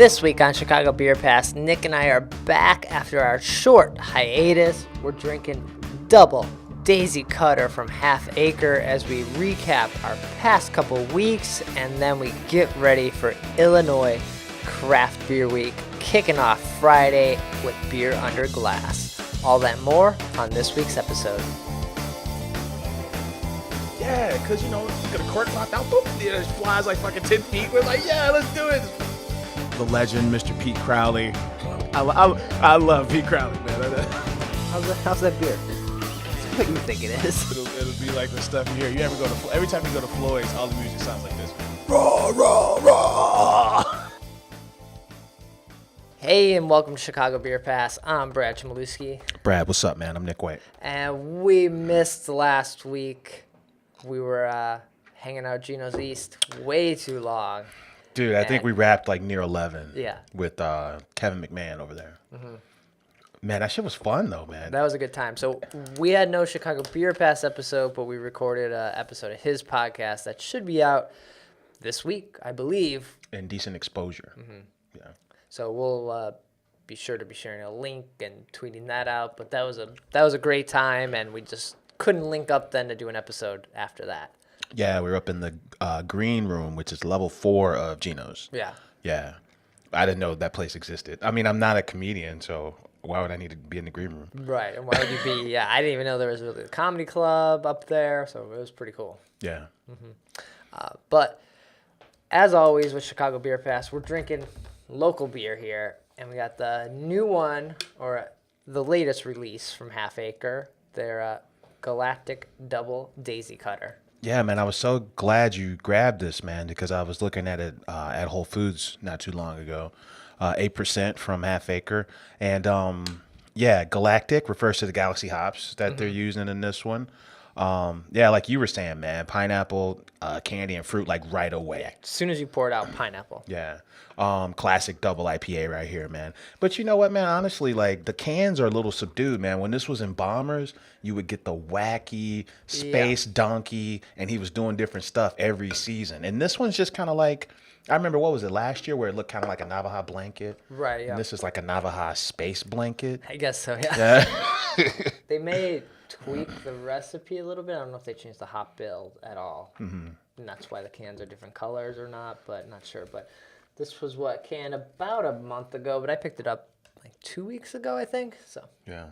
This week on Chicago Beer Pass, Nick and I are back after our short hiatus. We're drinking double Daisy Cutter from Half Acre as we recap our past couple weeks, and then we get ready for Illinois Craft Beer Week, kicking off Friday with Beer Under Glass. All that more on this week's episode. Yeah, because, you know, you get a cork popped out, boop, it just flies like fucking 10 feet. We're like, yeah, let's do it. The legend, Mr. Pete Crowley. I love Pete Crowley, man. How's that beer? It's what you think it is. It'll be like the stuff you hear. You ever go to, every time you go to Floyd's, all the music sounds like this. Raw, raw, raw. Hey, and welcome to Chicago Beer Pass. I'm Brad Chmielewski. Brad, what's up, man? I'm Nik White. And we missed last week. We were hanging out at Gino's East way too long. Dude, I think we wrapped like near 11. Yeah. With Kevin McMahon over there. Mm-hmm. Man, that shit was fun though, man. That was a good time. So we had no Chicago Beer Pass episode, but we recorded an episode of his podcast that should be out this week, I believe. Indecent Exposure. Mm-hmm. Yeah. So we'll be sure to be sharing a link and tweeting that out. But that was a great time, and we just couldn't link up then to do an episode after that. Yeah, we were up in the green room, which is level 4 of Gino's. Yeah. Yeah. I didn't know that place existed. I mean, I'm not a comedian, so why would I need to be in the green room? Right. And why would you be? Yeah, I didn't even know there was really a comedy club up there, so it was pretty cool. Yeah. Mm-hmm. But as always with Chicago Beer Pass, we're drinking local beer here, and we got the new one, or the latest release from Half Acre, their Galactic Double Daisy Cutter. Yeah, man, I was so glad you grabbed this, man, because I was looking at it at Whole Foods not too long ago. 8% from Half Acre. And, yeah, Galactic refers to the Galaxy hops that they're using in this one. Yeah, like you were saying, man, pineapple, candy, and fruit, like right away. Yeah, as soon as you pour it out, pineapple. Yeah. Classic double IPA right here, man. But you know what, man? Honestly, like the cans are a little subdued, man. When this was in Bombers, you would get the wacky space donkey, and he was doing different stuff every season. And this one's just kind of like, I remember, what was it, last year, where it looked kind of like a Navajo blanket? Right, yeah. And this is like a Navajo space blanket. I guess so, yeah. They may tweak the recipe a little bit. I don't know if they changed the hop build at all. Mm-hmm. And that's why the cans are different colors or not, but not sure. But this was canned about a month ago, but I picked it up like 2 weeks ago, I think. So Yeah.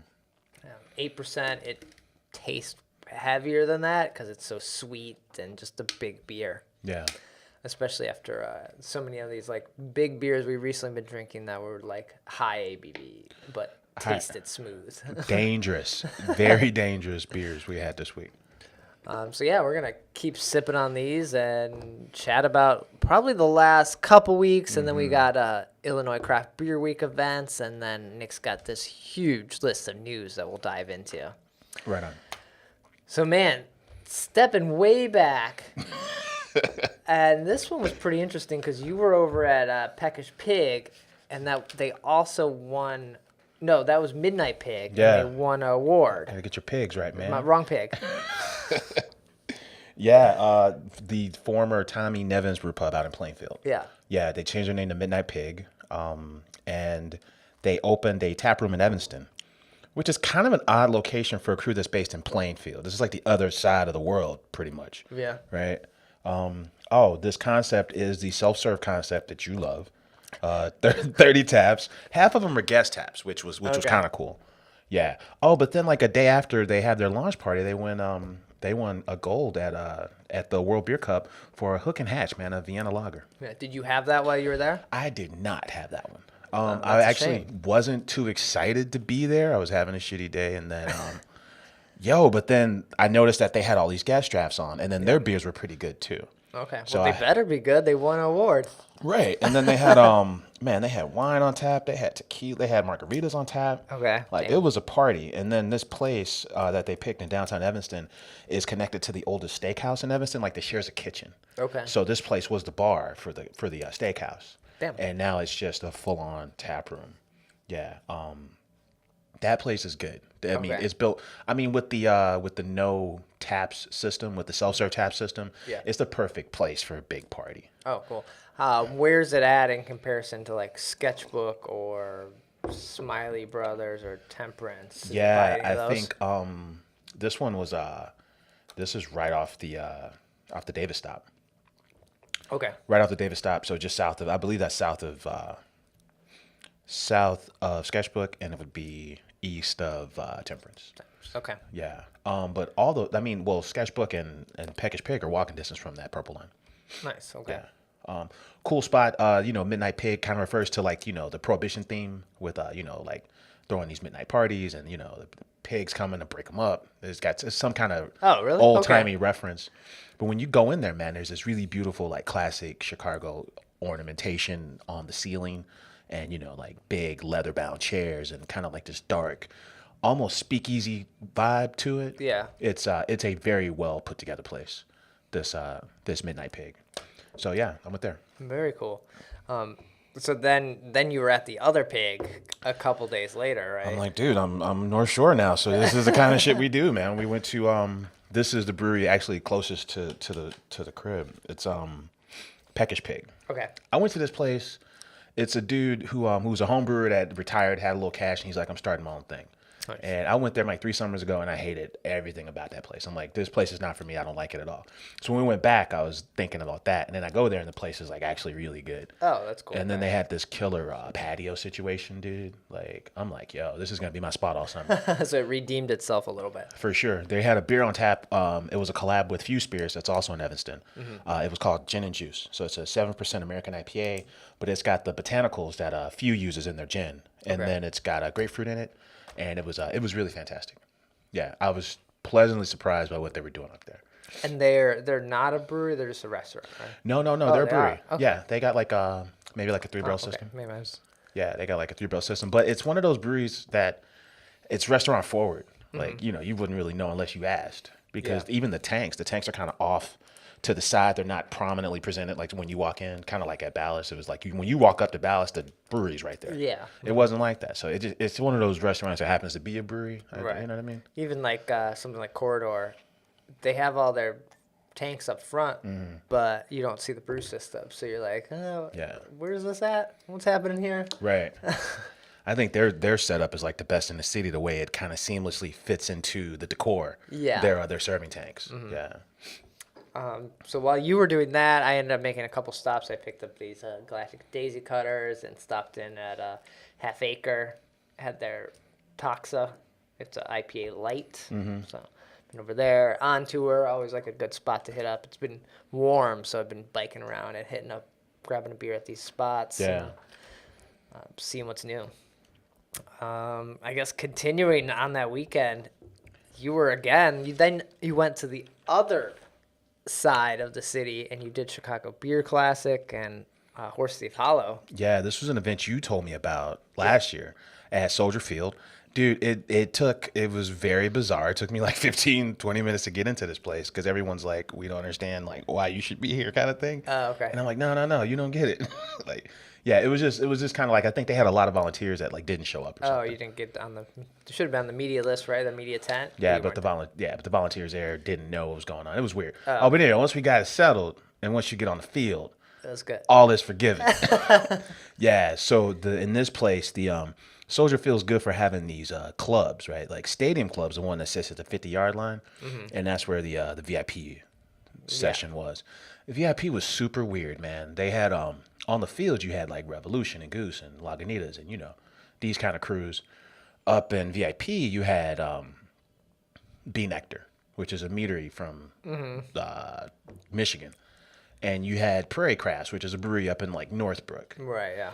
8%. It tastes heavier than that because it's so sweet and just a big beer. Yeah. Especially after so many of these like big beers we've recently been drinking that were like high ABV, but tasted smooth. Dangerous. Very dangerous beers we had this week. So yeah, we're gonna keep sipping on these and chat about probably the last couple weeks, and then we got Illinois Craft Beer Week events, and then Nick's got this huge list of news that we'll dive into. Right on. So man, stepping way back, and this one was pretty interesting because you were over at Peckish Pig, and that they also won. No, that was Midnight Pig. Yeah. And they won an award. Gotta get your pigs right, man. Wrong pig. Yeah, the former Tommy Nevins Brew Pub out in Plainfield. Yeah. Yeah, they changed their name to Midnight Pig, and they opened a tap room in Evanston, which is kind of an odd location for a crew that's based in Plainfield. This is like the other side of the world, pretty much. Yeah. Right? This concept is the self-serve concept that you love. 30 taps. Half of them are guest taps, which was kind of cool. Yeah. Oh, but then like a day after they had their launch party, they won a gold at the World Beer Cup for a Hook and Hatch, man, a Vienna lager. Yeah. Did you have that while you were there? I did not have that one. I actually wasn't too excited to be there. I was having a shitty day, and then but then I noticed that they had all these guest drafts on, and then their beers were pretty good too. Okay. So they better be good. They won an award. Right. And then they had they had wine on tap, they had tequila, they had margaritas on tap. Okay. Like it was a party. And then this place that they picked in downtown Evanston is connected to the oldest steakhouse in Evanston. Like, they shares a kitchen. Okay. So this place was the bar for the steakhouse. Damn. And now it's just a full-on tap room. Yeah. That place is good. I mean, Okay. it's built. I mean, with the no taps system, with the self-serve tap system, Yeah. it's the perfect place for a big party. Oh, cool. Where's it at in comparison to like Sketchbook or Smiley Brothers or Temperance? Is it by Yeah, any of I those? think this one was this is right off the Davis stop. Okay. Right off the Davis stop, so just south of, I believe that's south of Sketchbook, and it would be east of Temperance. Okay. Yeah. But all the, I mean, well, Sketchbook and Peckish Pig are walking distance from that purple line. Nice. Okay. Yeah. Cool spot. Midnight Pig kind of refers to like, the prohibition theme with, like throwing these midnight parties and, the pigs coming to break them up. It's some kind of Oh, really? old timey Okay. reference. But when you go in there, man, there's this really beautiful, like classic Chicago ornamentation on the ceiling and, like big leather bound chairs and kind of like this dark, almost speakeasy vibe to it. Yeah. It's a very well put together place. This Midnight Pig. So yeah, I went there. Very cool. So then you were at the other pig a couple days later, I'm right? like, dude, I'm North Shore now, so this is the kind of shit we do, man. We went to this is the brewery actually closest to the crib. It's Peckish Pig. Okay. I went to this place. It's a dude who's a home brewer that retired, had a little cash, and he's like, I'm starting my own thing. Nice. And I went there like 3 summers ago, and I hated everything about that place. I'm like, this place is not for me. I don't like it at all. So when we went back, I was thinking about that, and then I go there, and the place is like actually really good. Oh, that's cool. And then they had this killer patio situation, dude. Like, I'm like, yo, this is gonna be my spot all summer. So it redeemed itself a little bit. For sure. They had a beer on tap. It was a collab with Few Spears that's also in Evanston. It was called Gin and Juice. So it's a 7% American IPA, but it's got the botanicals that Few uses in their gin. And Okay. then it's got a grapefruit in it. And it was really fantastic. Yeah, I was pleasantly surprised by what they were doing up there. And they're not a brewery; they're just a restaurant, right? No, they're a they brewery. are? Okay. Yeah, they got like maybe like a Oh, three barrel okay. system. Maybe I was. Yeah, they got like a 3 barrel system, but it's one of those breweries that it's restaurant forward. Like, you wouldn't really know unless you asked because Yeah. even the tanks are kind of off to the side. They're not prominently presented like when you walk in, kind of like at Ballast. It was like when you walk up to Ballast, the brewery's right there. Yeah. It wasn't like that. So it's one of those restaurants that happens to be a brewery. Right. You know what I mean? Even like something like Corridor, they have all their tanks up front, but you don't see the brew system. So you're like, oh, Yeah. where's this at? What's happening here? Right. I think their setup is like the best in the city. The way it kind of seamlessly fits into the decor. Yeah. Their serving tanks. Yeah. So while you were doing that, I ended up making a couple stops. I picked up these Galactic Daisy Cutters and stopped in at Half Acre. Had their Toxa. It's an IPA light. So been over there on tour. Always like a good spot to hit up. It's been warm, so I've been biking around and hitting up, grabbing a beer at these spots. Yeah. And, seeing what's new. I guess continuing on that weekend, you were again. You went to the other side of the city and you did Chicago Beer Classic and Horse Thief Hollow. Yeah, this was an event you told me about last year at Soldier Field. Dude, it was very bizarre. It took me like 15, 20 minutes to get into this place because everyone's like, we don't understand like why you should be here kind of thing. Oh, okay. And I'm like, no, you don't get it. Like, yeah, it was just kind of like, I think they had a lot of volunteers that like didn't show up or Oh, something. you didn't get on the. Should have been on the media list, right? The media tent. Yeah, You but weren't the volunteers there didn't know what was going on. It was weird. Oh. But anyway, once we got it settled and once you get on the field, That was good. all is forgiven. Yeah. So in this place, the Soldier Field's good for having these clubs, right? Like stadium clubs, the one that sits at the 50-yard line, and that's where the VIP session was. The VIP was super weird, man. They had on the field you had like Revolution and Goose and Lagunitas and these kind of crews. Up in VIP, you had B Nectar, which is a meadery from Michigan. And you had Prairie Crafts, which is a brewery up in like Northbrook. Right. Yeah.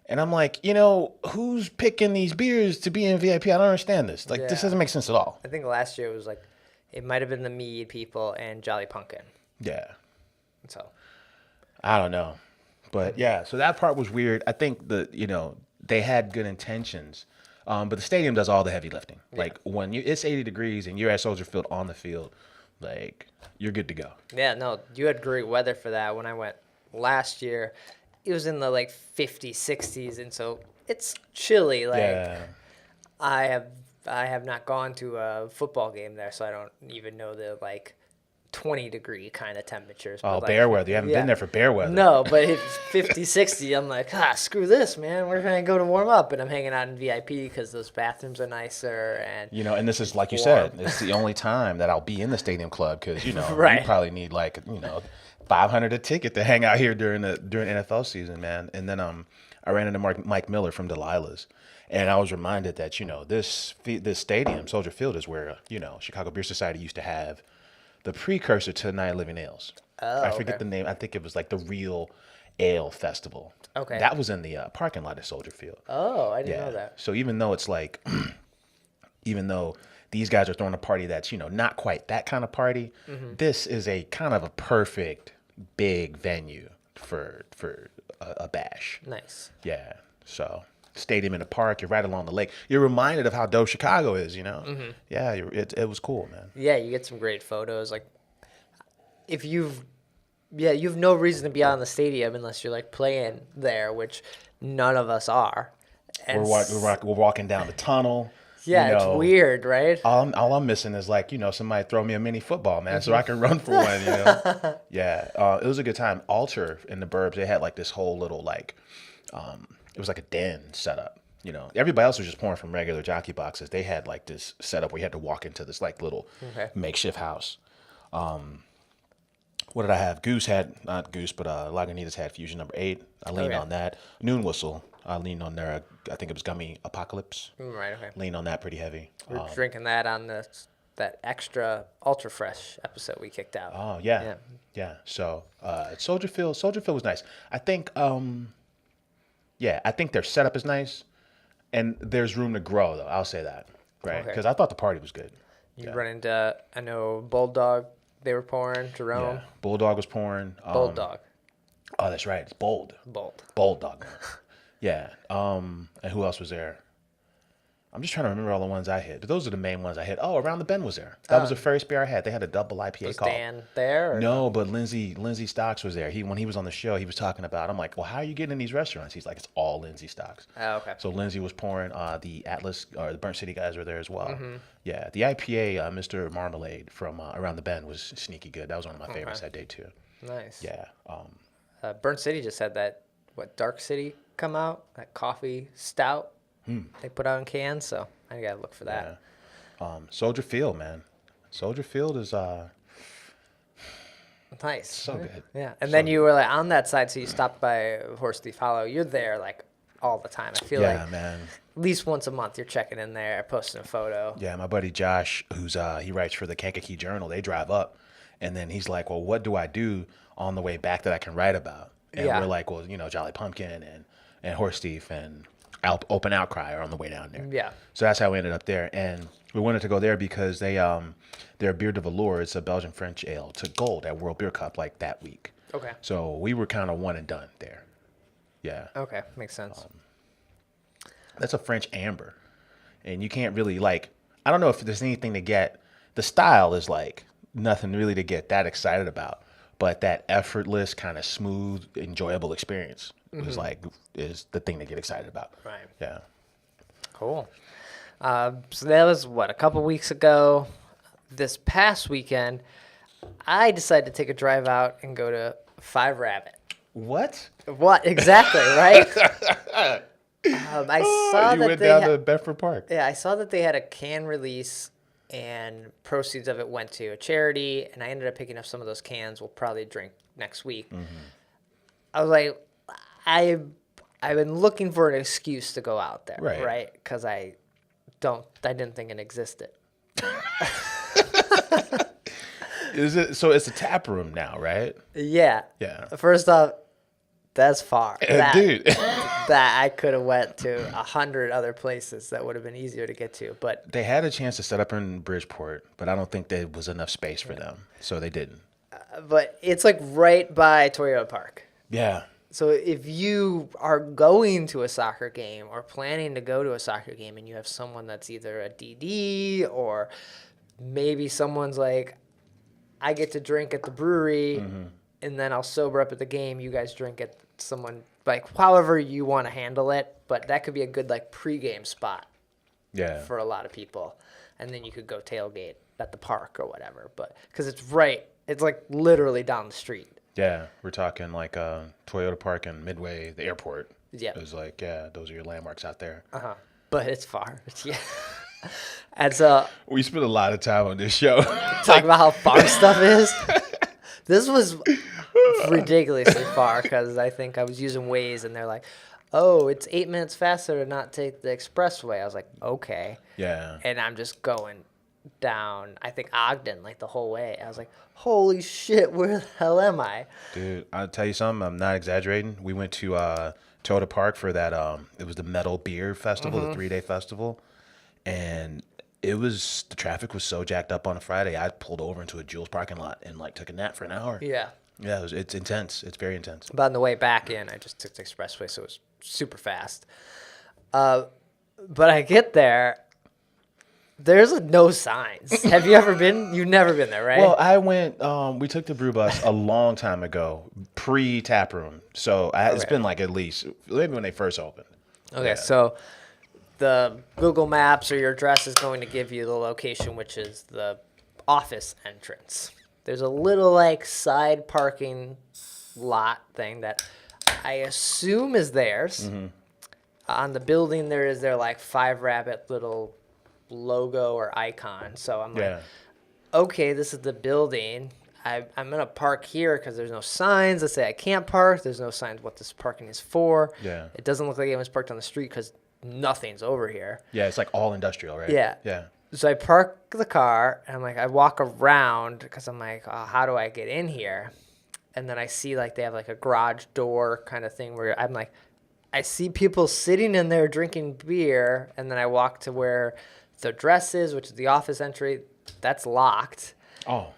And I'm like, who's picking these beers to be in VIP? I don't understand this. Like, this Yeah. doesn't make sense at all. I think last year it was like, it might have been the Mead people and Jolly Pumpkin. Yeah. So. I don't know. But yeah, so that part was weird. I think they had good intentions. But the stadium does all the heavy lifting. Like when it's 80 degrees and you're at Soldier Field on the field, like you're good to go. Yeah, no, you had great weather for that. When I went last year, it was in the like 50s, 60s, and so it's chilly. Like Yeah. I have not gone to a football game there, so I don't even know the like 20-degree kind of temperatures. Oh, But like, bear weather. You haven't been there for bear weather. no, but if it's 50, 60, I'm like, screw this, man. Where can I go to warm up? And I'm hanging out in VIP because those bathrooms are nicer and And this is like you warm. said, it's the only time that I'll be in the stadium club because Right. you probably need like $500 a ticket to hang out here during NFL season, man. And then I ran into Mike Miller from Delilah's, and I was reminded that this stadium, Soldier Field, is where Chicago Beer Society used to have the precursor to Night of Living Ales. Oh, I forget the name. I think it was like the Real Ale Festival. Okay. That was in the parking lot at Soldier Field. Oh, I didn't know that. So even though it's like, even though these guys are throwing a party that's not quite that kind of party, this is a kind of a perfect big venue for a bash. Nice. Yeah. So stadium in the park, you're right along the lake. You're reminded of how dope Chicago is. Yeah, it was cool, man. Yeah, you get some great photos. Like, if you've no reason to be out in the stadium unless you're like playing there, which none of us are. And We're walking down the tunnel. yeah, it's weird, right? All I'm missing is like somebody throw me a mini football, man, so I can run for one. Yeah, it was a good time. Alter in the Burbs, they had like this whole little like, it was like a den set up. Everybody else was just pouring from regular jockey boxes. They had like this setup where you had to walk into this like little makeshift house. What did I have? Goose had, not Goose, but Lagunitas had Fusion number 8. I leaned on that. Noon Whistle, I leaned on their, I think it was Gummy Apocalypse. Right, okay. Leaned on that pretty heavy. We're drinking that on that extra Ultra Fresh episode we kicked out. Oh, yeah. So, Soldier Field was nice. I think, I think their setup is nice, and there's room to grow, though. I'll say that, right? Because I thought the party was good. You run into, I know, Bulldog, they were pouring, Jerome. Yeah, Bulldog was pouring. Bulldog. Oh, that's right. It's Bold. Bold. Bulldog. Yeah. And who else was there? I'm just trying to remember all the ones I hit. But those are the main ones I hit. Oh, Around the Bend was there. That was the first beer I had. They had a double IPA Was called. Dan there? Or No, but Lindsay Stocks was there. When he was on the show, he was talking about, I'm like, well, how are you getting in these restaurants? He's like, it's all Lindsay Stocks. Oh, okay. So Lindsay was pouring. The Atlas, or the Burnt City guys were there as well. Yeah, the IPA, Mr. Marmalade from Around the Bend was sneaky good. That was one of my favorites that day too. Nice. Yeah. Burnt City just had that, Dark City come out? That coffee stout they put out in cans, so I gotta look for that. Yeah. Soldier Field, man. Soldier Field is Nice. so good. Yeah. And then you were like on that side, so you stopped by Horse Thief Hollow. You're there like all the time. I feel like man. at least once a month you're checking in there, posting a photo. Yeah, my buddy Josh, who's he writes for the Kankakee Journal, they drive up, and then he's like, well, what do I do on the way back that I can write about? And we're like, well, Jolly Pumpkin and Horse Thief and Open Outcry are on the way down there. Yeah. So that's how we ended up there. And we wanted to go there because their Beer de Velour, it's a Belgian French ale, took gold at World Beer Cup like that week. Okay. So we were kind of one and done there. Yeah. Okay. Makes sense. That's a French amber. And you can't really I don't know if there's anything to get. The style is like nothing really to get that excited about. But that effortless, kind of smooth, enjoyable experience is the thing to get excited about. Right. Yeah. Cool. So that was, a couple weeks ago. This past weekend, I decided to take a drive out and go to Five Rabbit. What? What? Exactly, right? I saw you that went they down to Bedford Park. Yeah, I saw that they had a can release, and proceeds of it went to a charity, and I ended up picking up some of those cans we'll probably drink next week. I was like, I've been looking for an excuse to go out there, right? Because I didn't think it existed. Is it so? It's a tap room now, right? Yeah. Yeah. First off, that's far. Dude. That I could have went to 100 other places that would have been easier to get to, but They had a chance to set up in Bridgeport, but I don't think there was enough space for them, so they didn't. but it's like right by Toyota Park. Yeah. So if you are going to a soccer game or planning to go to a soccer game and you have someone that's either a DD or maybe someone's like, I get to drink at the brewery and then I'll sober up at the game, you guys drink at someone, like however you want to handle it, but that could be a good like pregame spot. for a lot of people. And then you could go tailgate at the park or whatever. But because it's like literally down the street. Yeah, we're talking like Toyota Park and Midway, the airport. Yeah. It was like, yeah, those are your landmarks out there. But it's far. Yeah. And so We spent a lot of time on this show. talk about how far stuff is. This was ridiculously far because I think I was using Waze and they're like, oh, it's 8 minutes faster to not take the expressway. I was like, okay. Yeah. And I'm just going down, I think Ogden, like the whole way. I was like, holy shit, where the hell am I? Dude, I'll tell you something. I'm not exaggerating. We went to Toyota Park for that. It was the Metal Beer Festival, the 3-day festival. And the traffic was so jacked up on a Friday. I pulled over into a Jules parking lot and like took a nap for an hour. Yeah. Yeah, it's intense. It's very intense. But on the way back in, I just took the expressway, so it was super fast. But I get there, there's no signs. Have you ever been? You've never been there, right? Well, I went. We took the brew bus a long time ago, pre-tap room. So it's been like at least maybe when they first opened. Okay, Yeah. so the Google Maps or your address is going to give you the location, which is the office entrance. There's a little like side parking lot thing that I assume is theirs. On the building, there is their like 5 Rabbit little logo or icon. So I'm like, okay, this is the building. I'm going to park here because there's no signs that say I can't park. There's no signs what this parking is for. Yeah. It doesn't look like anyone's parked on the street because nothing's over here. Yeah, it's like all industrial, right? Yeah. Yeah. So I park the car, and I'm like, I walk around because I'm like, oh, how do I get in here? And then I see like they have like a garage door kind of thing where I'm like, I see people sitting in there drinking beer, and then I walk to where the address is, which is the office entry. That's locked. Oh,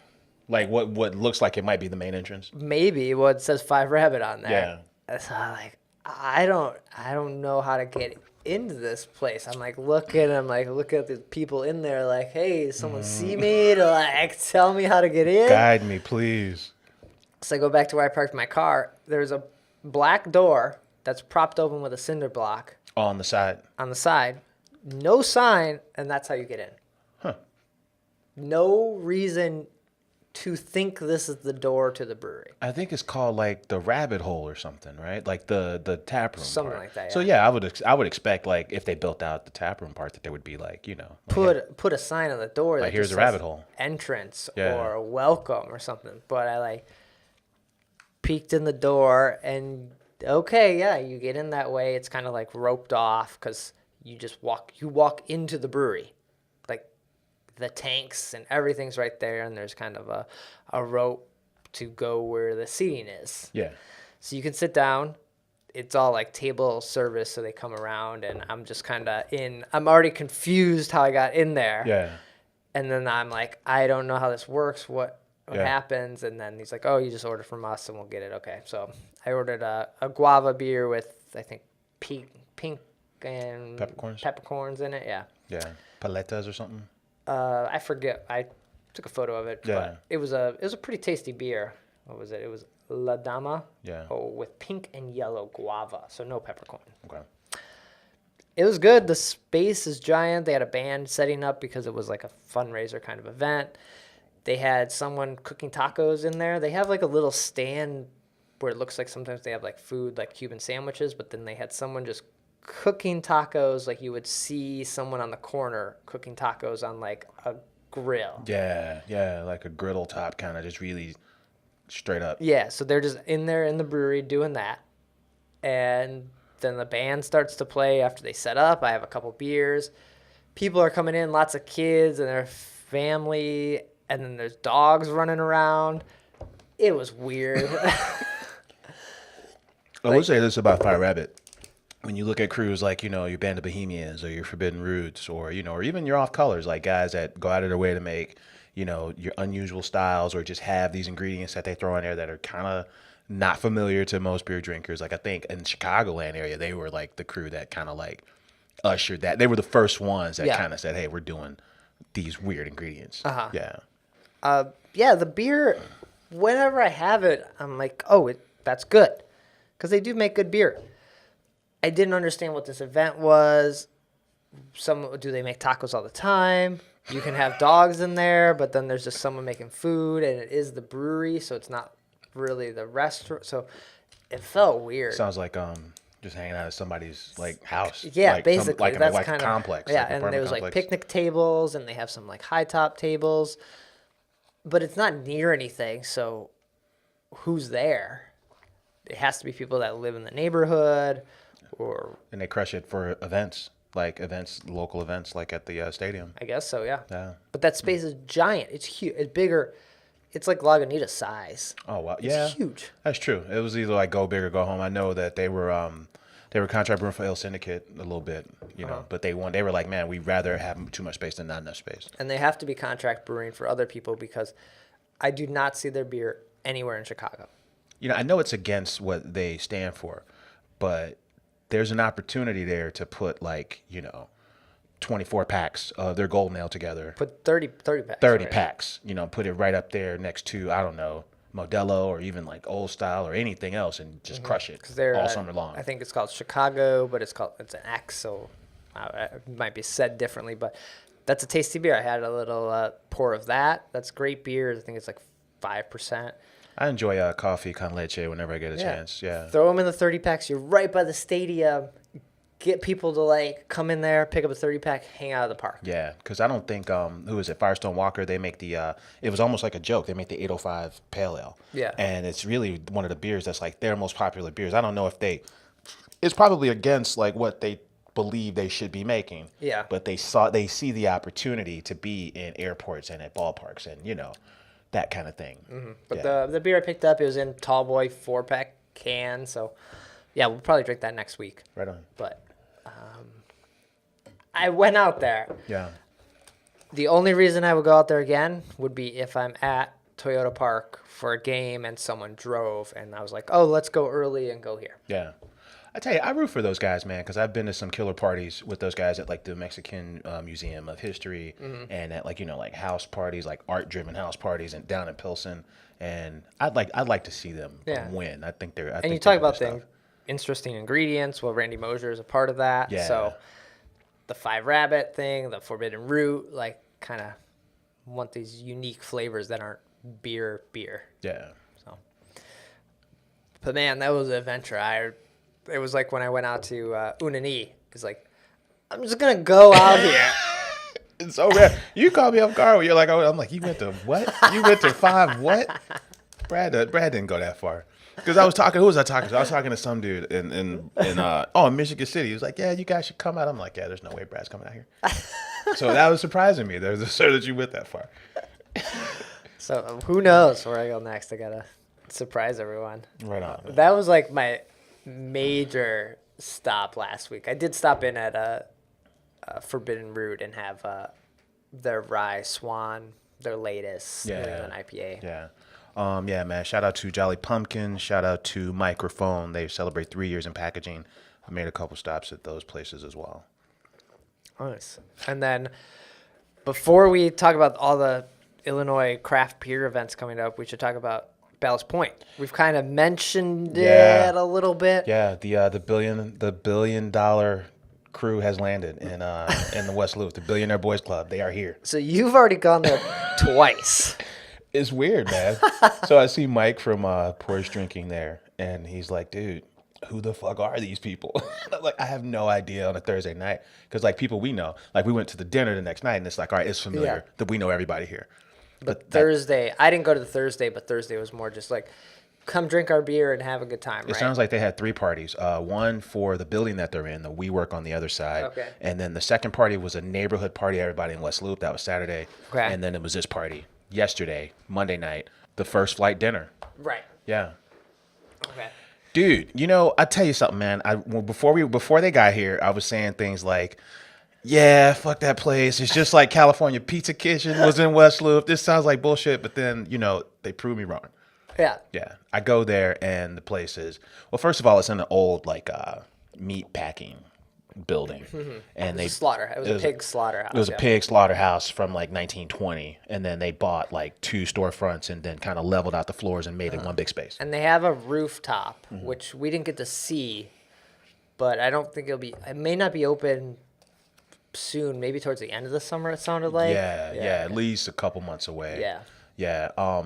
like what looks like it might be the main entrance. Maybe. Well, it says 5 Rabbit on there. Yeah. So I'm like, I don't know how to get into this place. I'm like looking at the people in there like, hey, does someone see me to like tell me how to get in? Guide me, please. So I go back to where I parked my car. There's a black door that's propped open with a cinder block On the side. on the side. No sign, and that's how you get in. Huh. No reason to think this is the door to the brewery. I think it's called like the rabbit hole or something, right? Like the tap room Something part. like that, So yeah. I would expect like if they built out the tap room part that there would be like, like, Put a sign on the door that here's just a says rabbit hole. entrance Yeah. or welcome or something. But I like peeked in the door and okay, yeah, you get in that way. It's kind of like roped off because you walk into the brewery. Like the tanks and everything's right there, and there's kind of a rope to go where the seating is. Yeah. So you can sit down. It's all like table service, so they come around, and I'm just kind of I'm already confused how I got in there. Yeah. And then I'm like, I don't know how this works. What Yeah. happens? And then he's like, oh, you just order from us and we'll get it. Okay. So I ordered a guava beer with, I think, pink and peppercorns in it. Yeah. Yeah. Paletas or something. I forget. I took a photo of it. Yeah. But it was a pretty tasty beer. What was it? It was La Dama. Yeah. Oh, with pink and yellow guava. So no peppercorn. Okay. It was good. The space is giant. They had a band setting up because it was like a fundraiser kind of event. They had someone cooking tacos in there. They have like a little stand where it looks like sometimes they have like food, like Cuban sandwiches, but then they had someone just cooking tacos. Like you would see someone on the corner cooking tacos on like a grill. Yeah. Yeah. Like a griddle top kind of just really straight up. Yeah. So they're just in there in the brewery doing that. And then the band starts to play after they set up. I have a couple beers. People are coming in, lots of kids and their family. And then there's dogs running around. It was weird. I will say this about Fire Rabbit. When you look at crews like, your Band of Bohemians or your Forbidden Roots or, or even your Off Colors, like guys that go out of their way to make, your unusual styles or just have these ingredients that they throw in there that are kind of not familiar to most beer drinkers. Like I think in Chicagoland area, they were like the crew that kind of like ushered that. They were the first ones that kind of said, hey, we're doing these weird ingredients. Uh-huh. Yeah. Yeah, the beer, whenever I have it, I'm like, oh, that's good. Because they do make good beer. I didn't understand what this event was. do they make tacos all the time? You can have dogs in there, but then there's just someone making food, and it is the brewery, so it's not really the restaurant. So it felt weird. Sounds like just hanging out at somebody's like house. Yeah, like basically. Some, that's like kind a of complex. Yeah, like and there was complex. like picnic tables, and they have some like high top tables, but it's not near anything. So who's there? It has to be people that live in the neighborhood, and they crush it for events, local events, like at the stadium. I guess so. Yeah. Yeah. But that space is giant. It's huge. It's bigger. It's like Lagunitas size. Oh wow, It's huge. That's true. It was either like go big or go home. I know that they were contract brewing for El Syndicate a little bit, but they were like, man, we'd rather have too much space than not enough space. And they have to be contract brewing for other people because I do not see their beer anywhere in Chicago. I know it's against what they stand for, but there's an opportunity there to put 24 packs of their Golden Ale together. Put 30 packs. 30 packs, put it right up there next to, I don't know, Modelo or even like Old Style or anything else and just crush it all summer long. I think it's called Chicago, but it's an X, so it might be said differently. But that's a tasty beer. I had a little pour of that. That's great beer. I think it's like 5%. I enjoy coffee con leche whenever I get a chance. Yeah. Throw them in the 30 packs. You're right by the stadium. Get people to come in there, pick up a 30 pack, hang out at the park. Yeah, because I don't think who is it? Firestone Walker. They make the. It was almost like a joke. They make the 805 Pale Ale. Yeah. And it's really one of the beers that's like their most popular beers. I don't know if it's probably against like what they believe they should be making. Yeah. But they see the opportunity to be in airports and at ballparks and that kind of thing. Mm-hmm. But the beer I picked up, it was in tall boy 4-pack can. So yeah, we'll probably drink that next week. Right on. But I went out there. Yeah. The only reason I would go out there again would be if I'm at Toyota Park for a game and someone drove and I was like, oh, let's go early and go here. Yeah. I tell you, I root for those guys, man, because I've been to some killer parties with those guys at like the Mexican Museum of History and at like house parties, like art-driven house parties and down in Pilsen. And I'd like to see them win. I think they're. And you talk about the interesting ingredients. Well, Randy Mosher is a part of that. Yeah. So the 5 Rabbit thing, the Forbidden Root, kind of want these unique flavors that aren't beer. Yeah. So, but man, that was an adventure. It was like when I went out to Unani. It's like, I'm just gonna go out here. It's so rare. You called me off guard when you're like, oh, I'm like, you went to what? You went to 5 what? Brad didn't go that far. Because I was talking, who was I talking to? I was talking to some dude in Michigan City. He was like, yeah, you guys should come out. I'm like, yeah, there's no way Brad's coming out here. So that was surprising me. There's a sure that you went that far. So who knows where I go next? I gotta surprise everyone. Right on. That was like my major stop last week. I did stop in at a Forbidden Root and have their Rye Swan, their latest New England IPA. Yeah. Yeah, man. Shout out to Jolly Pumpkin. Shout out to Microphone. They celebrate 3 years in packaging. I made a couple stops at those places as well. Nice. And then before we talk about all the Illinois craft beer events coming up, we should talk about Ballast Point. We've kind of mentioned it a little bit. Yeah, the billion dollar crew has landed in the West Loop, the Billionaire Boys Club. They are here. So you've already gone there twice. It's weird, man. So I see Mike from Porsche Drinking there, and he's like, dude, who the fuck are these people? I'm like, I have no idea on a Thursday night. Because, people we know, we went to the dinner the next night, and it's like, all right, it's familiar that we know everybody here. But Thursday, I didn't go to the Thursday, but Thursday was more just like, come drink our beer and have a good time, right? It sounds like they had 3 parties. One for the building that they're in, the WeWork on the other side. Okay. And then the second party was a neighborhood party, everybody in West Loop. That was Saturday. Okay. And then it was this party yesterday, Monday night, the first flight dinner. Right. Yeah. Okay. Dude, I tell you something, man. Before they got here, I was saying things like, yeah, fuck that place. It's just like California Pizza Kitchen was in West Loop. This sounds like bullshit, but then, they proved me wrong. Yeah. Yeah. I go there and the place is, well, first of all, it's in an old meat packing building. Mm-hmm. And It was a pig slaughterhouse. It was a pig slaughterhouse from 1920. And then they bought 2 storefronts and then kind of leveled out the floors and made it one big space. And they have a rooftop, which we didn't get to see, but I don't think it may not be open soon, maybe towards the end of the summer. It sounded like. Yeah, at least a couple months away. Yeah. Yeah.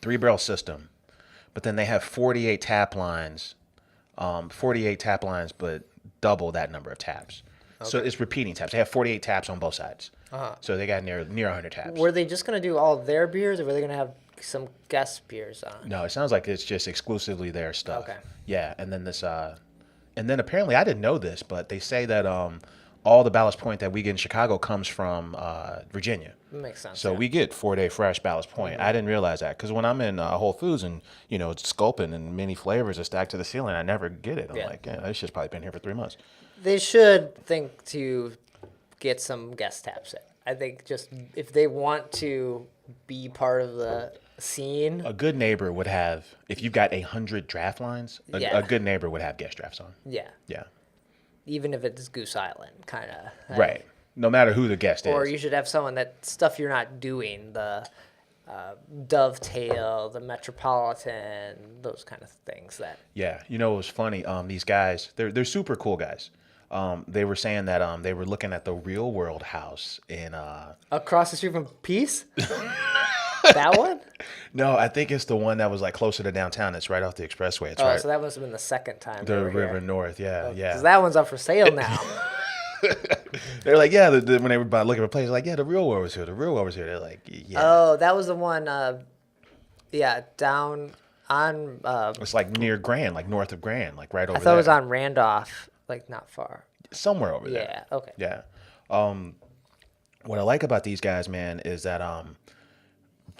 3-barrel system, but then they have 48 tap lines. 48 tap lines, but double that number of taps. So it's repeating taps. They have 48 taps on both sides. So they got near 100 taps. Were they just gonna do all their beers, or were they gonna have some guest beers on? No, it sounds like it's just exclusively their stuff. Okay. Yeah, and then and then apparently I didn't know this, but they say that all the Ballast Point that we get in Chicago comes from Virginia. Makes sense. So we get 4-day fresh Ballast Point. I didn't realize that because when I'm in Whole Foods and it's sculpin and many flavors are stacked to the ceiling, I never get it. I'm like, yeah, this shit's probably been here for 3 months. They should think to get some guest taps in. I think just if they want to be part of the scene. A good neighbor would have, if you've got 100 draft lines, a good neighbor would have guest drafts on. Yeah. Yeah. Even if it's Goose Island, kind of. Right. No matter who the guest is. Or you should have someone that stuff you're not doing, the Dovetail, the Metropolitan, those kind of things. That. Yeah. It was funny. These guys, they're super cool guys. They were saying that they were looking at the Real World house in across the street from Peace. That one? No, I think it's the one that was like closer to downtown. It's right off the expressway. It's right. So that must have been the second time. The River North. Yeah, yeah. Because that one's up for sale now. They're like, yeah. When they were looking for places, like, yeah, the Real World was here. The Real World was here. They're like, yeah. Oh, that was the one. Down on. It's like near Grand, like north of Grand, like right over there. I thought it was on Randolph, like not far. Somewhere over there. Yeah. Okay. Yeah. What I like about these guys, man, is that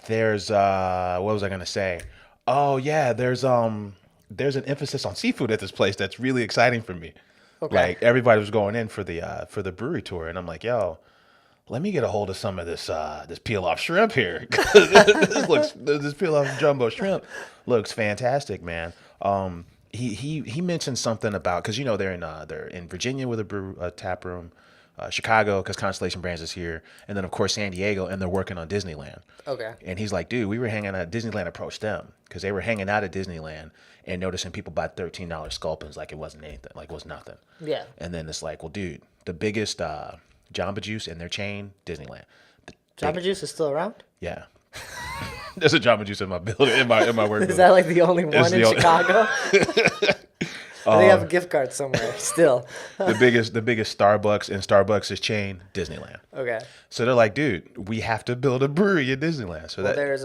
there's what was I gonna say? Oh yeah, there's an emphasis on seafood at this place that's really exciting for me. Okay. Like everybody was going in for the brewery tour, and I'm like, yo, let me get a hold of some of this peel off shrimp here. this peel off jumbo shrimp looks fantastic, man. He mentioned something about, because they're in Virginia with a tap room, Chicago because Constellation Brands is here, and then of course San Diego, and they're working on Disneyland. Okay. And he's like, dude, we were hanging out at Disneyland. Approached them because they were hanging out at Disneyland and noticing people buy $13 sculpins like it wasn't anything, like it was nothing. Yeah. And then it's like, well, dude, the biggest Jamba Juice in their chain, Disneyland. Jamba Juice is still around? Yeah. There's a Jamba Juice in my building, in my work. Is that like the only one in Chicago? They have a gift card somewhere still. the biggest Starbucks in Starbucks' chain, Disneyland. Okay. So they're like, dude, we have to buid a brewery at Disneyland. So there's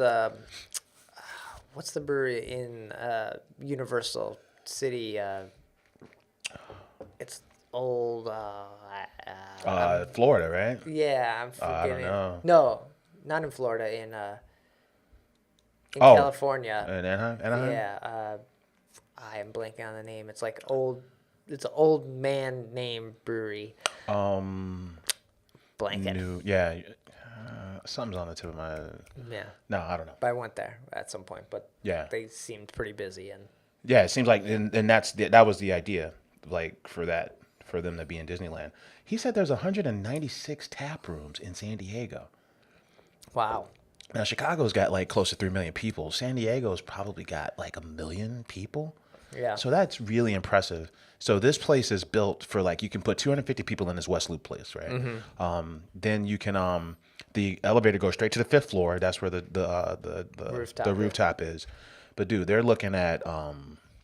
what's the brewery in Universal City? It's old. Florida, right? Yeah, I'm forgetting. I don't know. No, not in Florida. In California. In Anaheim? Yeah. I am blanking on the name. It's like old. It's an old man name brewery. Blanking. Something's on the tip of my. Yeah. No, I don't know. But I went there at some point, but yeah, they seemed pretty busy and. Yeah, it seems like, and that was the idea, like for them to be in Disneyland. He said there's 196 tap rooms in San Diego. Wow. Now Chicago's got like close to 3 million people. San Diego's probably got like 1 million people. Yeah. So that's really impressive. So this place is built for like, you can put 250 people in this West Loop place, right? Mm-hmm. Then you can the elevator goes straight to the 5th floor. That's where the rooftop is. But dude, they're looking at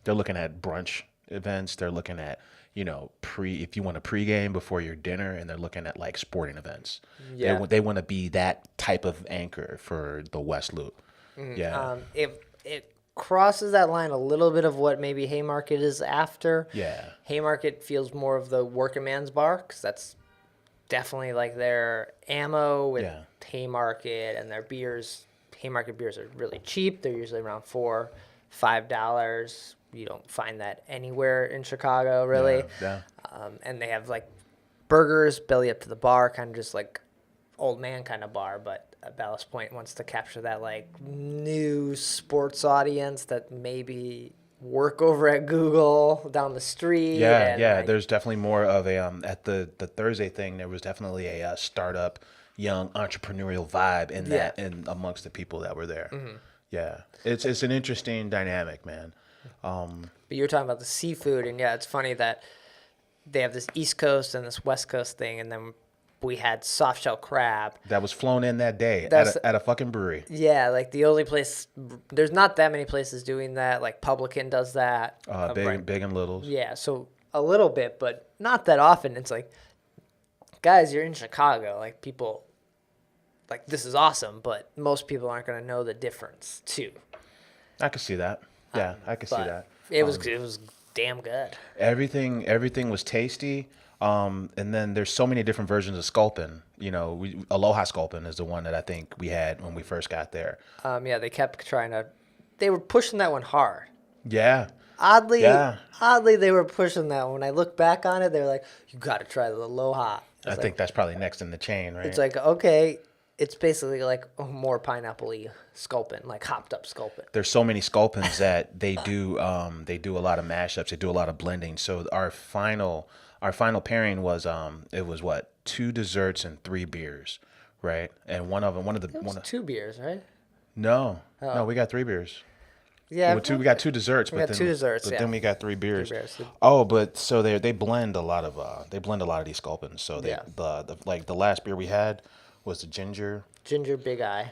brunch events. They're looking at if you want a pregame before your dinner, and they're looking at like sporting events. Yeah. They want to be that type of anchor for the West Loop. Mm-hmm. Yeah. It crosses that line a little bit of what maybe Haymarket is after. Yeah. Haymarket feels more of the working man's bar, because that's definitely like their ammo with Haymarket, and their beers. Haymarket beers are really cheap. They're usually around $4-5. You don't find that anywhere in Chicago, really. Yeah. And they have like burgers, belly up to the bar, kind of just like old man kind of bar. But Ballast Point wants to capture that like new sports audience that maybe work over at Google down the street. Yeah. There's definitely more of a at the Thursday thing. There was definitely a startup, young entrepreneurial vibe in that, and amongst the people that were there. Mm-hmm. Yeah, it's an interesting dynamic, man. But you were talking about the seafood, and it's funny that they have this East Coast and this West Coast thing, and then we had soft shell crab. That was flown in that day That's- at a fucking brewery. Yeah, like the only place, there's not that many places doing that. Like Publican does that. Big and littles. Yeah, so a little bit, but not that often. It's like, guys, you're in Chicago. Like people, like this is awesome, but most people aren't going to know the difference too. I could see that. Yeah, I could see But that. it was damn good. Everything was tasty. And then there's so many different versions of sculpin. You know, Aloha sculpin is the one that I think we had when we first got there. Yeah, they kept they were pushing that one hard. Yeah. Oddly, Yeah. they were pushing that. When I look back on it, they're like, "You got to try the Aloha." I think that's probably next in the chain, right? It's like, okay, it's basically like a more pineapple-y sculpin, like hopped up sculpin. There's so many sculpins that they do a lot of mashups, they do a lot of blending. So our final pairing was it was what, 2 desserts and 3 beers, right? And one of the 2 beers, right? no, Oh. we got 3 beers. Yeah, We got 2 desserts, got 2 desserts, but yeah. then we got 3 beers. 3 beers. Oh, but so they blend a lot of these sculpins. So Yeah. the last beer we had was the ginger Big Eye.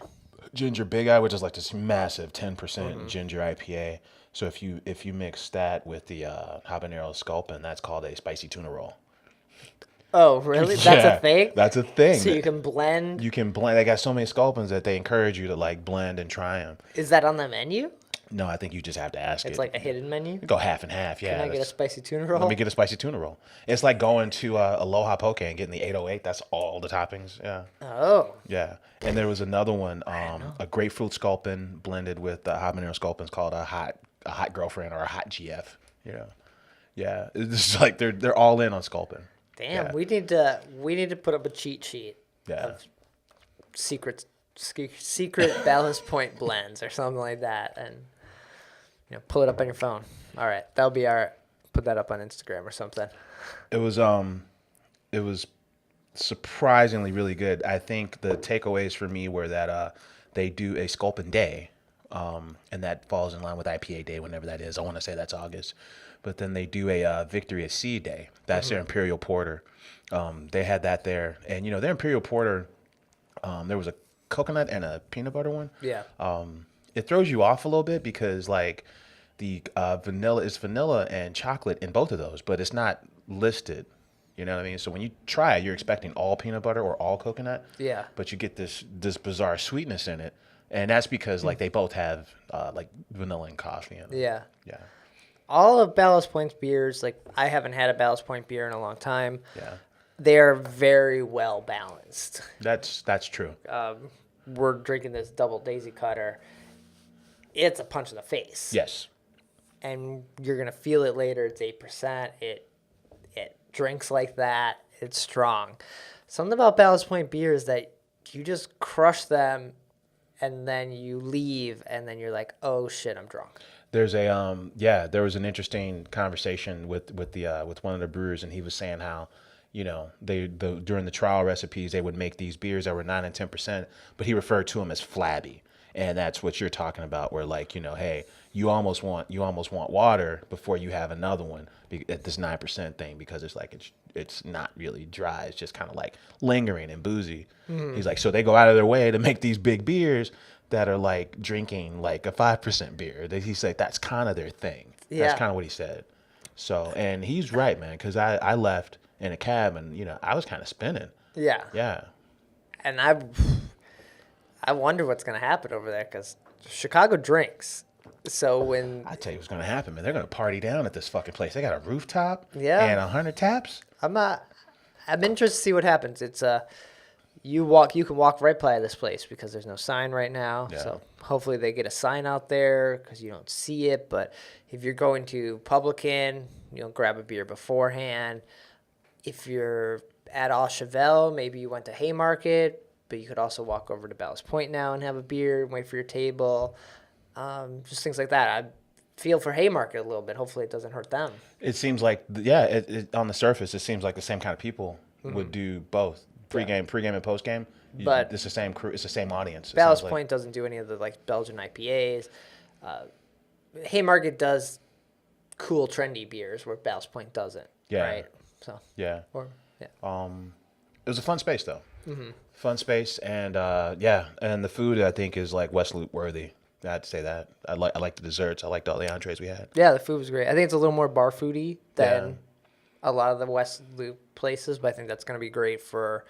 Big Eye, which is like this massive 10% Mm-hmm. ginger IPA. So if you mix that with the habanero sculpin, that's called a spicy tuna roll. Oh, really? That's Yeah, a thing? That's a thing. So you can blend. You can blend. They got so many sculpins that they encourage you to like blend and try them. Is that on the menu? No, I think you just have to ask It's it. like a hidden menu? Go half and half. Yeah. Can I get a that's- spicy tuna roll? Let me get a spicy tuna roll. It's like going to Aloha Poke and getting the 808. That's all the toppings. Yeah. Oh. Yeah. And there was another one, a grapefruit sculpin blended with habanero sculpins called a hot girlfriend or a hot GF. Yeah. Yeah. It's just like they're all in on sculpin. Damn, Yeah. we need to put up a cheat sheet Yeah. of secret Ballast Point blends or something like that, and pull it up on your phone. All right, that'll be put that up on Instagram or something. It was surprisingly really good. I think the takeaways for me were that they do a sculpin day, and that falls in line with IPA day, whenever that is. I want to say that's August. But then they do a Victory at Sea day. That's their Imperial Porter. They had that there. And, their Imperial Porter, there was a coconut and a peanut butter one. Yeah. It throws you off a little bit because, like, the vanilla and chocolate in both of those, but it's not listed. You know what I mean? So when you try it, you're expecting all peanut butter or all coconut. Yeah. But you get this bizarre sweetness in it. And that's because, like, they both have, like, vanilla and coffee in them. Yeah. Yeah. All of Ballast Point's beers, like I haven't had a Ballast Point beer in a long time. Yeah. They are very well balanced. That's true. We're drinking this double Daisy Cutter. It's a punch in the face. Yes. And you're gonna feel it later. It's 8%. It drinks like that. It's strong. Something about Ballast Point beer is that you just crush them, and then you leave, and then you're like, oh shit, I'm drunk. There's there was an interesting conversation with one of the brewers, and he was saying how, during the trial recipes they would make these beers that were 9 and 10%, but he referred to them as flabby, and that's what you're talking about, where like, hey, you almost want water before you have another one at this 9% thing, because it's like it's not really dry, it's just kind of like lingering and boozy. Mm-hmm. He's like, so they go out of their way to make these big beers that are like drinking like a 5% beer. He's like, that's kind of their thing. Yeah. That's kind of what he said. So, and he's right, man, because I left in a cab and, I was kind of spinning. Yeah. Yeah. And I wonder what's going to happen over there, because Chicago drinks. So when... I tell you what's going to happen, man. They're going to party down at this fucking place. They got a rooftop Yeah. and 100 taps. I'm interested to see what happens. It's you can walk right by this place because there's no sign right now. Yeah. So hopefully they get a sign out there because you don't see it. But if you're going to Publican, grab a beer beforehand. If you're at Au Cheval, maybe you went to Haymarket, but you could also walk over to Ballast Point now and have a beer and wait for your table. Just things like that. I feel for Haymarket a little bit. Hopefully it doesn't hurt them. It seems like, it on the surface, it seems like the same kind of people would do both. Pregame and postgame. But it's the same crew. It's the same audience. Ballast Point doesn't do any of the Belgian IPAs. Haymarket does cool, trendy beers where Ballast Point doesn't. Yeah. Right. So Yeah. or yeah. It was a fun space though. Fun space, and and the food I think is like West Loop worthy. I had to say that. I like the desserts. I liked all the entrees we had. Yeah, the food was great. I think it's a little more bar foody than Yeah. a lot of the West Loop places, but I think that's going to be great for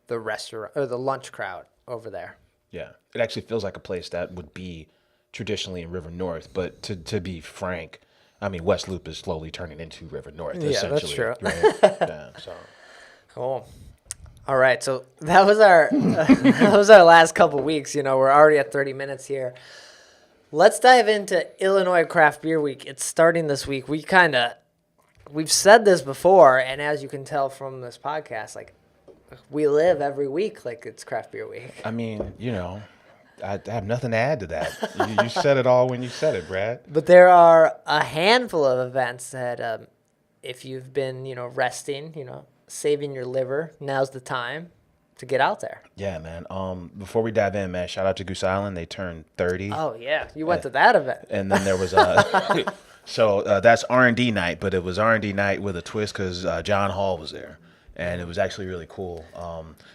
the restaurant or the lunch crowd over there. Yeah, it actually feels like a place that would be traditionally in River North, but to be frank, I mean West Loop is slowly turning into River North. Yeah, that's Essentially, true. Right? Yeah, so Cool. All right, so that was our that was our last couple weeks. You know, we're already at 30 minutes here. Let's dive into Illinois Craft Beer Week. It's starting this week. We've said this before, and as you can tell from this podcast, like we live every week like it's Craft Beer Week. I mean, I have nothing to add to that. You said it all when you said it, Brad. But there are a handful of events that, if you've been, resting, saving your liver, now's the time to get out there. Yeah, man. Before we dive in, man, shout out to Goose Island. They turned 30. Oh yeah, you went to that event. And then there was that's R&D night, but it was R&D night with a twist because John Hall was there, and it was actually really cool.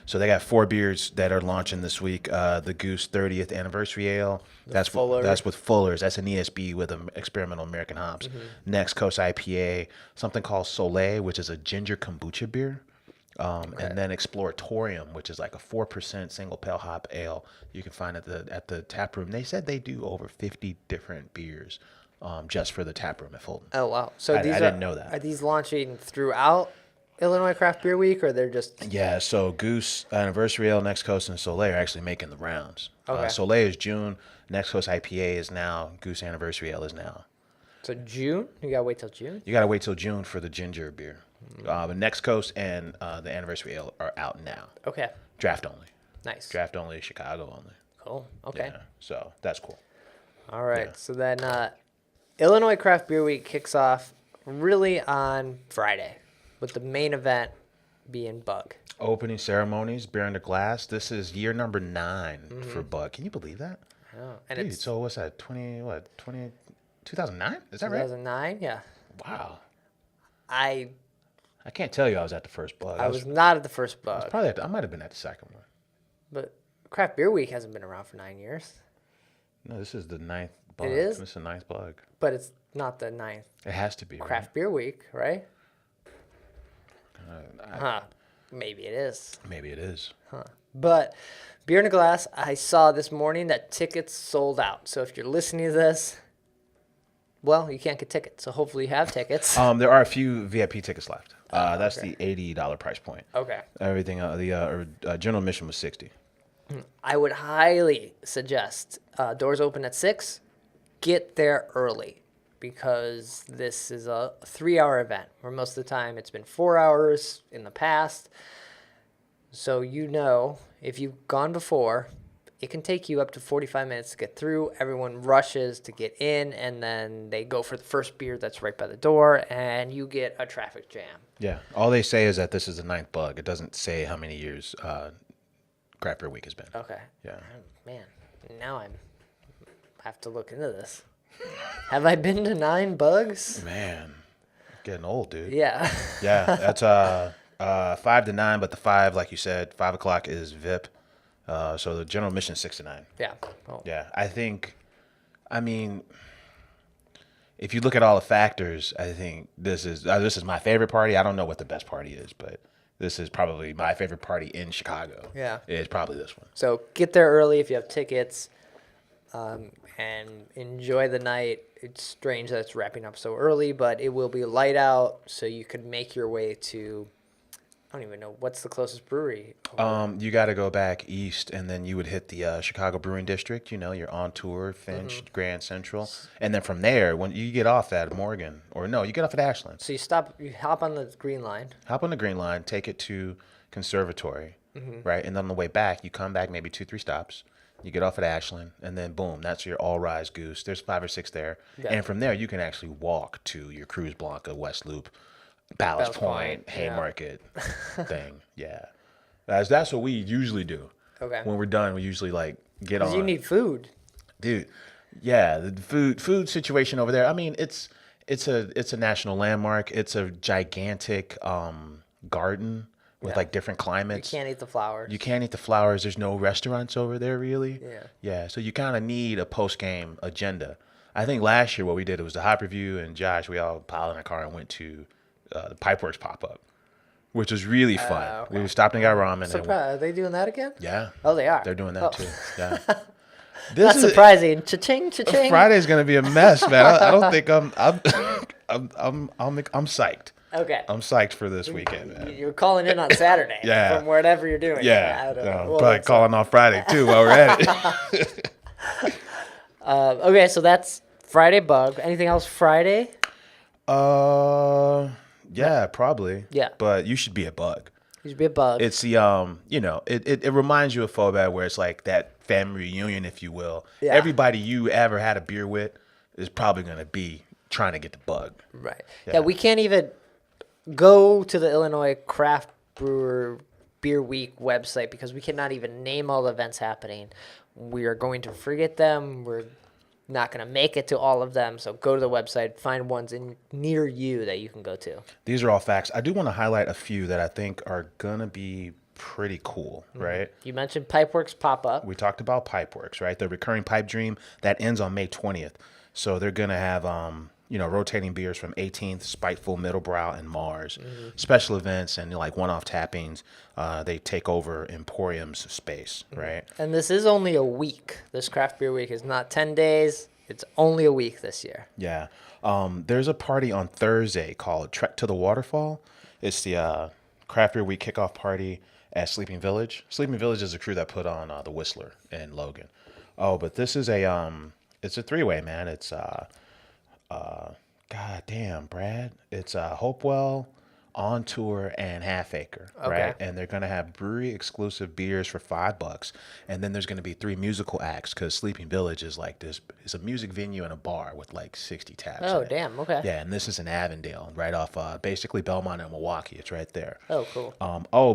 So they got 4 beers that are launching this week. The Goose 30th Anniversary Ale. That's with Fuller's. That's an ESB with experimental American hops. Next Coast IPA. Something called Soleil, which is a ginger kombucha beer. And then Exploratorium, which is like a 4% single pale hop ale. You can find at the tap room. They said they do over 50 different beers just for the tap room at Fulton. Oh wow! So I didn't know that. Are these launching throughout Illinois Craft Beer Week, or they're just? Yeah, so Goose Anniversary Ale, Next Coast, and Soleil are actually making the rounds. Okay. Soleil is June. Next Coast IPA is now. Goose Anniversary Ale is now. So June? You gotta wait till June. You gotta wait till June for the ginger beer. The Next Coast and the Anniversary Ale are out now. Okay. Draft only. Nice. Draft only. Chicago only. Cool. Okay. Yeah, so that's cool. All right. Yeah. So then, Illinois Craft Beer Week kicks off really on Friday, with the main event being Bug. Opening ceremonies, beer in the glass. This is year number 9 for Bug. Can you believe that? Oh, and Dude, it's so what's that? 2009? Is that right? 2009. Yeah. Wow. I I can't tell you I was at the first Bug. was not at the first Bug, Probably I might have been at the second one. but Craft Beer Week hasn't been around for 9 years. No, this is the 9th Bug. It is? This is the 9th Bug. But it's not the 9th It has to be. Craft Beer Week, right? Right? Maybe it is. Maybe it is. But Beer in a Glass, I saw this morning that tickets sold out. So if you're listening to this, well, you can't get tickets. So hopefully you have tickets. There are a few VIP tickets left. That's the $80 price point. Okay. Everything. The general admission was $60. I would highly suggest doors open at 6. Get there early, because this is a 3-hour event where most of the time it's been 4 hours in the past. So if you've gone before, it can take you up to 45 minutes to get through. Everyone rushes to get in, and then they go for the first beer that's right by the door, and you get a traffic jam. Yeah. All they say is that this is the 9th Bug. It doesn't say how many years Craft Beer Week has been. Okay. Yeah. Man, now I have to look into this. Have I been to 9 Bugs? Man, getting old, dude. Yeah. Yeah, that's 5 to 9, but the 5, like you said, 5 o'clock is VIP. So the general admission is 6 to 9. Yeah. Oh. Yeah, I mean, if you look at all the factors, I think this is my favorite party. I don't know what the best party is, but this is probably my favorite party in Chicago. Yeah. It's probably this one. So get there early if you have tickets, and enjoy the night. It's strange that it's wrapping up so early, but it will be light out, so you could make your way to, I don't even know, what's the closest brewery? You got to go back east, and then you would hit the Chicago Brewing District. You're on tour, Finch, Grand Central, and then from there, when you get off at Morgan, or no, you get off at Ashland. So you hop on the Green Line. Hop on the Green Line, take it to Conservatory, right, and then on the way back, you come back maybe 2-3 stops. You get off at Ashland, and then boom, that's your All Rise Goose. There's 5 or 6 there, and from there you can actually walk to your Cruz Blanca, West Loop, Ballast Point, Haymarket thing. Yeah, that's what we usually do. Okay. When we're done, we usually get on. You need food. Dude. Yeah, the food situation over there. I mean, it's it's a national landmark. It's a gigantic garden with like different You climates. can't eat the flowers. You can't eat the flowers. There's no restaurants over there really. Yeah. Yeah. So you kind of need a post game agenda. I think last year what we did was the Hop Review and Josh. We all piled in a car and went to the Pipeworks pop up, which was really fun. Okay. We stopped and got ramen. Surprise! Are they doing that again? Yeah. Oh, they are. They're doing that Oh. too. Yeah. Not surprising. Cha-ching, cha-ching. Friday's gonna be a mess, man. I don't think I'm psyched. Okay. I'm psyched for this weekend, man. You're calling in on Saturday. Yeah. From whatever you're doing. Yeah, I don't know. Well, probably calling off Friday too while we're at it. okay, so that's Friday bug. Anything else Friday? Yeah, probably. Yeah. But you should be a bug. You should be a bug. It's the it reminds you of Fallback where it's like that family reunion, if you will. Yeah. Everybody you ever had a beer with is probably gonna be trying to get the bug. Right. Yeah. Yeah, we can't even go to the Illinois Craft Brewer Beer Week website because we cannot even name all the events happening. We are going to forget them. We're not going to make it to all of them. So go to the website, find ones near you that you can go to. These are all facts. I do want to highlight a few that I think are gonna be pretty cool, right? You mentioned Pipeworks pop-up. We talked about Pipeworks, right? The recurring pipe dream that ends on May 20th. So they're gonna have rotating beers from 18th, Spiteful, Middlebrow, and Mars. Special events and like one-off tappings. They take over Emporium's space, right? And this is only a week. This Craft Beer Week is not 10 days. It's only a week this year. Yeah. There's a party on Thursday called Trek to the Waterfall. It's the Craft Beer Week kickoff party at Sleeping Village. Sleeping Village is a crew that put on the Whistler in Logan. Oh, but this is it's a three-way, man. It's God damn, Brad. It's Hopewell, On Tour, and Half Acre, right? And they're gonna have brewery exclusive beers for $5, and then there's gonna be 3 musical acts because Sleeping Village is like this. It's a music venue and a bar with like 60 taps. Oh, in it. damn. Okay. Yeah, and this is in Avondale, right off basically Belmont and Milwaukee. It's right there. Oh, cool.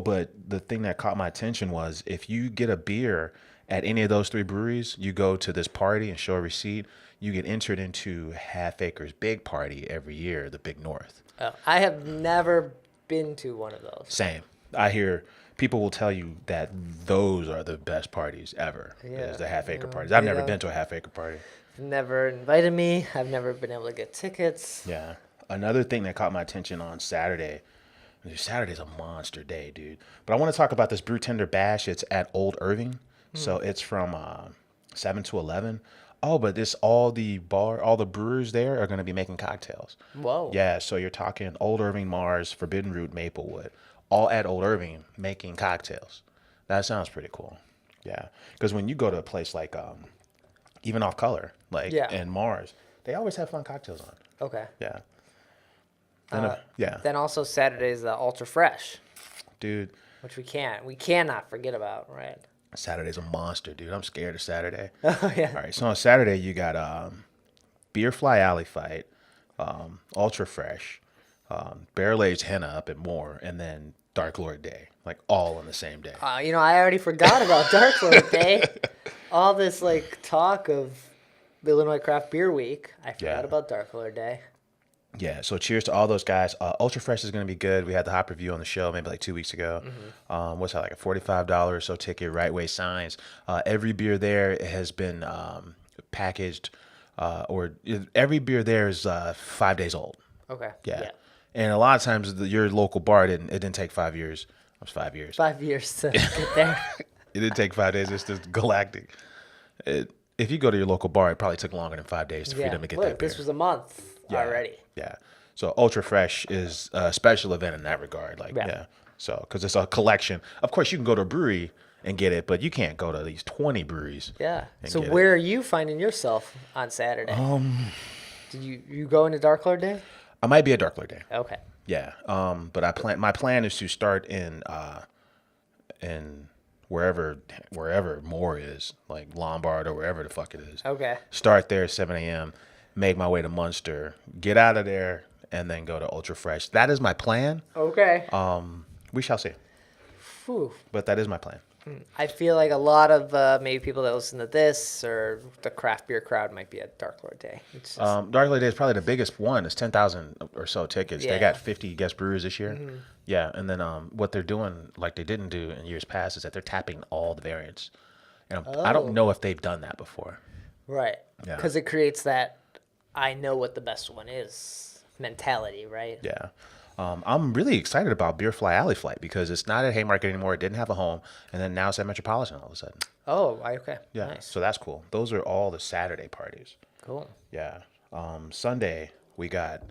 But the thing that caught my attention was if you get a beer at any of those 3 breweries, you go to this party and show a receipt, you get entered into Half Acre's big party every year, the Big North. Oh, I have never been to one of those. Same. I hear people will tell you that those are the best parties ever. Yeah. Is the Half Acre parties. I've never Yeah. been to a Half Acre party. Never invited me. I've never been able to get tickets. Yeah. Another thing that caught my attention on Saturday. Saturday's a monster day, dude. But I want to talk about this Brew Tender Bash. It's at Old Irving. So it's from 7 to 11. Oh, but all the brewers there are going to be making cocktails. Whoa. Yeah, so you're talking Old Irving, Mars, Forbidden Root, Maplewood, all at Old Irving making cocktails. That sounds pretty cool. Yeah, because when you go to a place like even Off Color, and Mars, they always have fun cocktails on. Okay. Yeah. Then also Saturday is the Ultra Fresh, Dude, which we cannot forget about, right? Saturday's a monster, dude. I'm scared of Saturday. Oh yeah. All right, so on Saturday you got Beer Fly Alley Fight, Ultra Fresh, Barrel Aged Henna up at Moore, and then Dark Lord Day, like all on the same day. I already forgot about Dark Lord Day. All this talk of the Illinois Craft Beer Week. I forgot about Dark Lord Day. Yeah, so cheers to all those guys. Ultra Fresh is going to be good. We had the Hop Review on the show maybe like 2 weeks ago. What's that, like a $45 or so ticket, Right Way Signs. Every beer there has been packaged, every beer there is 5 days old. Okay. Yeah. And a lot of times your local bar, it didn't take 5 years. It was 5 years. 5 years to get there. It didn't take 5 days. It's just galactic. If you go to your local bar, it probably took longer than 5 days for them to get that beer. This was a month already. Yeah. So Ultra Fresh is a special event in that regard. So, because it's a collection. Of course, you can go to a brewery and get it, but you can't go to these 20 breweries. Yeah. So where are you finding yourself on Saturday? Did you go into Dark Lord Day? I might be at Dark Lord Day. Okay. Yeah. But my plan is to start in wherever Moore is, like Lombard or wherever the fuck it is. Okay. Start there at 7 a.m., make my way to Munster, get out of there, and then go to Ultra Fresh. That is my plan. Okay. We shall see. Whew. But that is my plan. I feel like a lot of maybe people that listen to this or the craft beer crowd might be at Dark Lord Day. It's just, Dark Lake Day is probably the biggest one. It's 10,000 or so tickets. They Yeah. got 50 guest brewers this year. Yeah, and then what they're doing, like they didn't do in years past, is that they're tapping all the variants. And I don't know if they've done that before. right. Yeah. Because it creates that I know what the best one is mentality, right? Yeah. I'm really excited about Beer Fly Alley Flight because it's not at Haymarket anymore. It didn't have a home, and then now it's at Metropolitan all of a sudden. Oh, okay. Yeah, Nice. so that's cool. Those are all the Saturday parties. Cool. Yeah. Sunday we got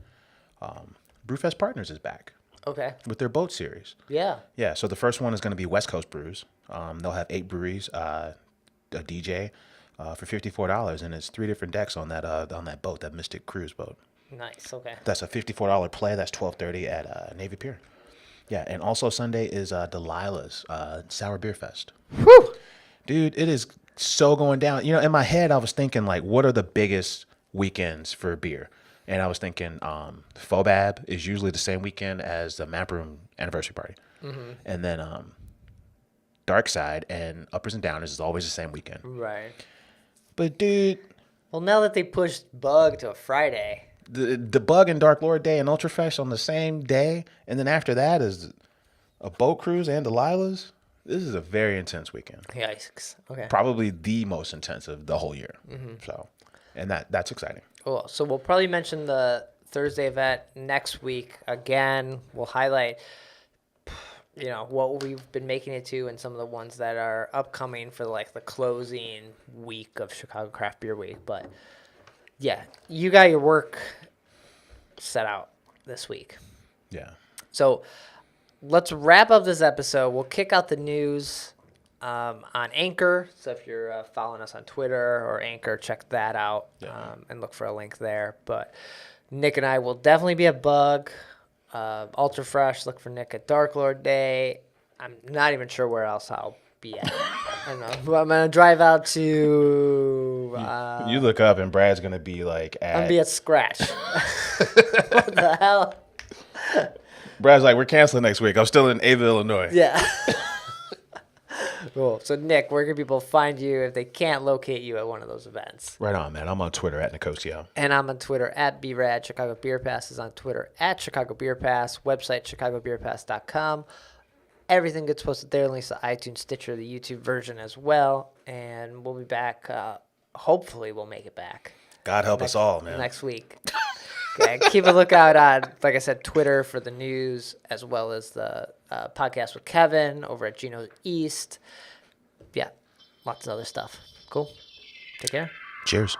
Brewfest Partners is back Okay. with their boat series. Yeah. Yeah, so the first one is going to be West Coast Brews. They'll have 8 breweries, a DJ for $54, and it's 3 different decks on that boat, that Mystic Cruise boat. Nice. Okay. That's a $54 play. That's $12.30 at Navy Pier. Yeah, and also Sunday is Delilah's Sour Beer Fest. Whew. Dude, it is so going down. You know, in my head, I was thinking, like, what are the biggest weekends for beer? And I was thinking Fobab is usually the same weekend as the Map Room anniversary party. And then Dark Side and Uppers and Downers is always the same weekend. Right. But, dude, Well, now that they pushed Bug to a Friday, the Bug and Dark Lord Day and Ultrafest on the same day, and then after that is a boat cruise and Delilah's. This is a very intense weekend. yikes. Okay. Probably the most intense of the whole year. So, and that's exciting. Cool. So we'll probably mention the Thursday event next week. Again, we'll highlight, what we've been making it to and some of the ones that are upcoming for like the closing week of Chicago Craft Beer Week. But yeah, you got your work set out this week. Yeah. So let's wrap up this episode. We'll kick out the news on Anchor. So if you're following us on Twitter or Anchor, check that out and look for a link there. But Nick and I will definitely be at Bug, Ultra Fresh. Look for Nick at Dark Lord Day. I'm not even sure where else I'll be at. I don't know. But I'm going to drive out to... You look up and Brad's going to be like I'm going to be at Scratch. What the hell? Brad's like, we're canceling next week. I'm still in Ava, Illinois. Yeah. Cool. So, Nick, where can people find you if they can't locate you at one of those events? Right on, man. I'm on Twitter at Nicosio. And I'm on Twitter at BRAD. Chicago Beer Pass is on Twitter at Chicago Beer Pass. Website, chicagobeerpass.com. Everything gets posted there. Links to iTunes, Stitcher, the YouTube version as well. And we'll be back. Hopefully, we'll make it back. God help us all, man. Next week. Okay, keep a lookout on, like I said, Twitter for the news, as well as the podcast with Kevin over at Gino East. Yeah, lots of other stuff. Cool. Take care. Cheers.